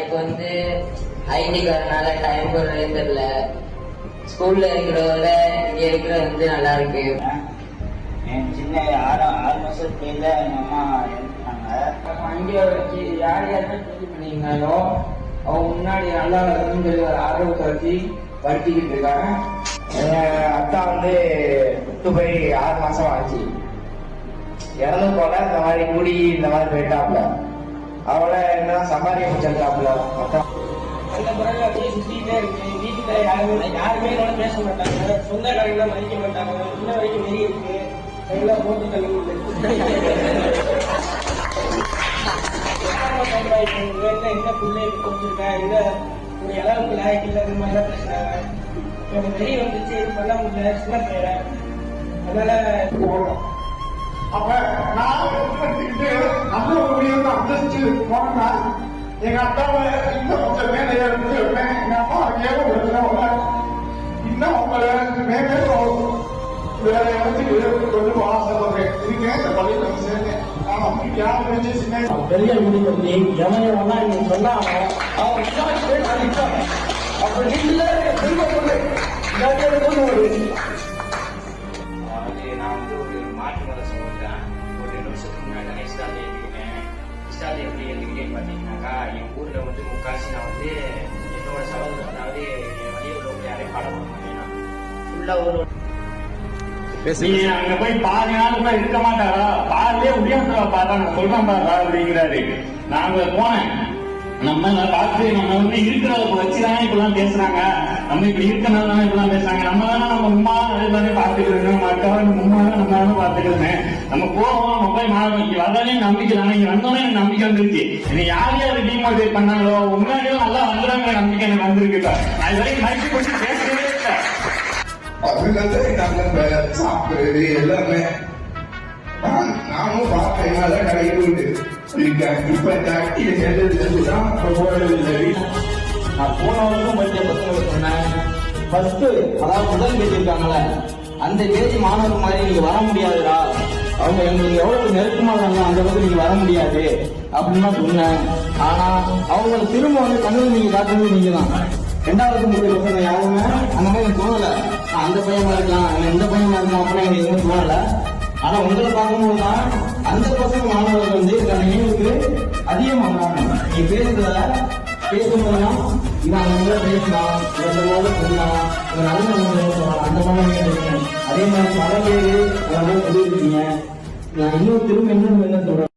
இப்போ வந்து ID கார்டுனால time போடுறதே தெரியல. ஸ்கூல்ல இருக்கிறதோட இங்க இருக்கிறது வந்து நல்லா இருக்கு. என் சின்ன 6 மாசத்துல எங்க அம்மா இறந்துட்டாங்க. அங்கே வச்சு யார் யாருமே சொல்லி பண்ணீங்களோ அவங்க முன்னாடி நல்லா இருக்குன்னு சொல்லி ஒரு ஆர்வத்தை வச்சு படிச்சுக்கிட்டு இருக்காங்க. அத்தா வந்து விட்டு போய் 6 மாசம் ஆச்சு. இறந்து போல இந்த மாதிரி கூடி இந்த மாதிரி போயிட்டாப்ல. அவளை என்ன சம்பாதிக்க முடிச்சாப்ல. அந்த பிறகு அப்படியே சுத்திட்டே இருக்கு. வீட்டுல யாருமே என்னோட பேச மாட்டாங்க, சொந்தக்காரங்க மதிக்க மாட்டாங்க. இன்ன வரைக்கும் வெளியே இருக்கு எல்லாம் போட்டு தள்ளி என்ன பிள்ளை கொடுத்துருக்க இந்த ஒரு அளவுக்கு லாய்க்கு இல்லை இந்த மாதிரிலாம் பேசுறாங்க. எனக்கு வெளியே வந்துச்சு இது பண்ண முடியல, சின்ன பேரை அதனால அப்ப நான் நல்ல ஒரு முடிவு அந்தஸ்து போனா எங்க அத்தாவை இன்னும் கொஞ்சம் மேலே இருந்து எங்க அம்மா ஏகப்படுத்தின இன்னும் அவங்கள மேலே வேற இடத்துக்கு கொஞ்சம் ஆசைப்படுறேன். இருக்கேன் இந்த பள்ளியில் வந்து சேர்ந்தேன். நான் யாரும் வச்சு சின்ன பெரிய முடிவு பண்ணி எவனையவனா நீங்க சொன்னாங்க அப்படி நான் வந்து ஒரு மாற்று மத சமூகத்தான். ஒரு 2 வருஷத்துக்கு முன்னாடி இஸ்லாத்தை ஏற்றுக்கிட்டேன். இஸ்லாத்தை எப்படி ஏற்றுக்கிட்டேன்னு பார்த்தீங்கன்னாக்கா, என் ஊர்ல வந்து முக்காசி நான் வந்து என்னோட சகோதரர், அதாவது என் வழியில் உள்ளவங்க யாரையும் பாடம் பண்ண மாட்டேன்னா ஃபுல்லா ஒரு நீங்க அங்க போய் பாதி நாள் கூட இருக்க மாட்டாரா, பாதிலே உடையாந்துவா பாரா, நான் சொல்றேன் பாரா அப்படிங்கிறாரு. நாங்க போனேன், நம்ம பார்த்து நம்ம வந்து இருக்கிறத வச்சுதானே இப்பெல்லாம் பேசுறாங்க. நம்ம இப்படி இருக்கனால இப்பெல்லாம் பேசுறாங்க. நம்ம தானே நம்ம உமா தானே பாத்துக்கிறோங்க, நம்ம அக்காவை உமா தான் நம்ம தானே பாத்துக்கிறோங்க. நம்ம போவோம், நம்ம போய் மாறி வந்தாலே நம்பிக்கை தானே. இங்க வந்தோடனே எனக்கு நம்பிக்கை வந்துருச்சு. என்னை யார் யாரு டிமோட்டிவேட் பண்ணாங்களோ முன்னாடியும் நல்லா வந்துடுறாங்க நம்பிக்கை எனக்கு வந்திருக்கு. அது வரைக்கும் மயக்கி போட்டு பேசவே இல்லை. நாங்க சாப்பிடுறது எல்லாமே நானும் பார்த்தேன். அதான் கடைக்கு போயிட்டு இருக்கேன். இப்ப தட்டி செல்லுதான் நான் போன வருஷம் படித்த பசங்களுக்கு சொன்னேன், ஃபர்ஸ்ட் அதாவது முதல் பேஜ் இருக்காங்களே அந்த பேஜ் மாணவர் மாதிரி நீங்க வர முடியாதுடா, அவங்க எங்களுக்கு எவ்வளவு நெருக்கமா இருந்தாங்க அந்த அளவுக்கு நீங்க வர முடியாது அப்படின்னு தான் சொன்னேன். ஆனா அவங்க திரும்ப வந்து கண்ணூர் நீங்க காட்டுறது நீங்க தான். 2வது முடிவு பசங்க யாருமே அந்த மாதிரி எனக்கு தோணல. அந்த பையமா இருக்கலாம், இந்த பையமா இருக்கலாம் அப்படின்னு எனக்கு எதுவும் தோணல. ஆனா உங்களை பார்க்கும்போது தான் அந்த பசங்க மாணவர்கள் வந்து நினைவுக்கு அதிகமாகறாங்க. நீங்க பேசும்போதுதான் இவன் அந்த பேசலாம், இந்த மாதிரி சொல்லலாம், இவன் நல்ல சொல்லலாம், அந்த மாதிரி நீங்க அதே மாதிரி பல பேரு சொல்லியிருக்கீங்க. நான் இன்னும் திரும்ப என்ன சொல்றேன்.